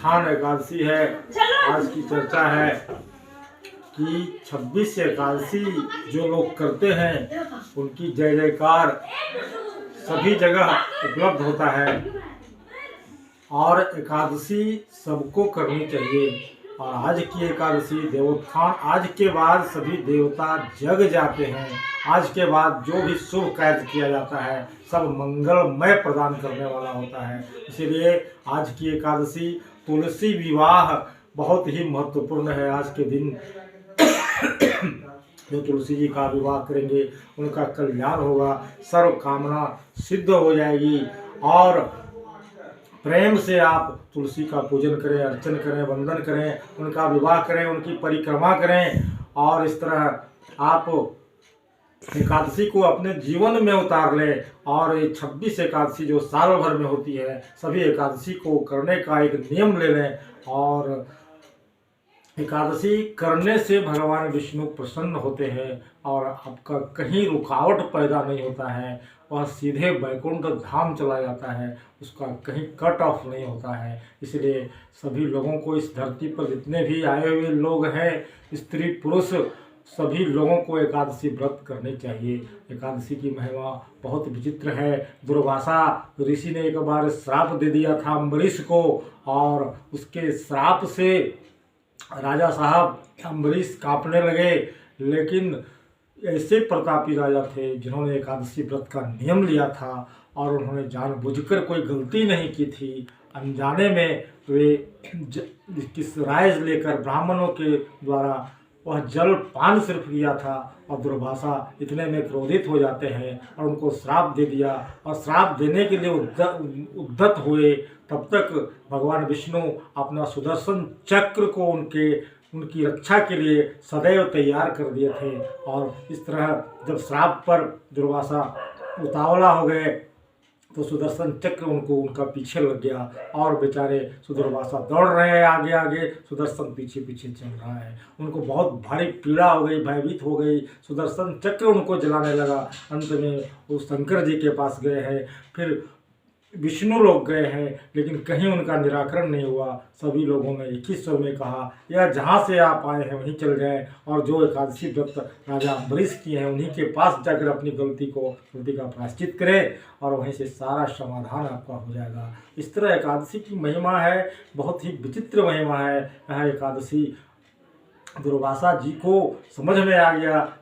देवोत्थान एकादशी है। आज की चर्चा है कि 26 एकादशी जो लोग करते हैं उनकी जय जयकार सभी जगह उपलब्ध होता है और एकादशी सबको करनी चाहिए। और आज की एकादशी देवोत्थान, आज के बाद सभी देवता जग जाते हैं। आज के बाद जो भी शुभ कार्य किया जाता है सब मंगलमय प्रदान करने वाला होता है। इसीलिए आज की एकादशी तुलसी विवाह बहुत ही महत्वपूर्ण है। आज के दिन जो तुलसी जी का विवाह करेंगे उनका कल्याण होगा, सर्व कामना सिद्ध हो जाएगी। और प्रेम से आप तुलसी का पूजन करें, अर्चन करें, वंदन करें, उनका विवाह करें, उनकी परिक्रमा करें। और इस तरह आप एकादशी को अपने जीवन में उतार लें। और ये 26 एकादशी जो साल भर में होती है, सभी एकादशी को करने का एक नियम ले लें। और एकादशी करने से भगवान विष्णु प्रसन्न होते हैं और आपका कहीं रुकावट पैदा नहीं होता है। वह सीधे वैकुंठ धाम चला जाता है, उसका कहीं कट ऑफ नहीं होता है। इसलिए सभी लोगों को, इस धरती पर जितने भी आए हुए लोग हैं, स्त्री पुरुष, सभी लोगों को एकादशी व्रत करने चाहिए। एकादशी की महिमा बहुत विचित्र है। दुर्वासा ऋषि ने एक बार श्राप दे दिया था अम्बरीश को, और उसके श्राप से राजा साहब अम्बरीश कांपने लगे। लेकिन ऐसे प्रतापी राजा थे जिन्होंने एकादशी व्रत का नियम लिया था और उन्होंने जानबूझकर कोई गलती नहीं की थी। अनजाने में वे किस राय लेकर ब्राह्मणों के द्वारा वह जल पान सिर्फ किया था, और दुर्वासा इतने में क्रोधित हो जाते हैं और उनको श्राप दे दिया। और श्राप देने के लिए उद्यत हुए, तब तक भगवान विष्णु अपना सुदर्शन चक्र को उनकी रक्षा के लिए सदैव तैयार कर दिए थे। और इस तरह जब श्राप पर दुर्वासा उतावला हो गए तो सुदर्शन चक्र उनका पीछे लग गया और बेचारे दुर्वासा दौड़ रहे हैं आगे आगे, सुदर्शन पीछे पीछे चल रहा है। उनको बहुत भारी पीड़ा हो गई, भयभीत हो गई, सुदर्शन चक्र उनको जलाने लगा। अंत में वो शंकर जी के पास गए हैं, फिर विष्णु लोग गए हैं, लेकिन कहीं उनका निराकरण नहीं हुआ। सभी लोगों ने एक ही स्वर में कहा, या जहाँ से आप आए हैं वहीं चल जाएं, और जो एकादशी व्रत राजा अम्बरीश किए हैं उन्हीं के पास जाकर अपनी गलती का प्रायश्चित करें, और वहीं से सारा समाधान आपका हो जाएगा। इस तरह एकादशी की महिमा है, बहुत ही विचित्र महिमा है। यह एकादशी दुर्वासा जी को समझ में आ गया कि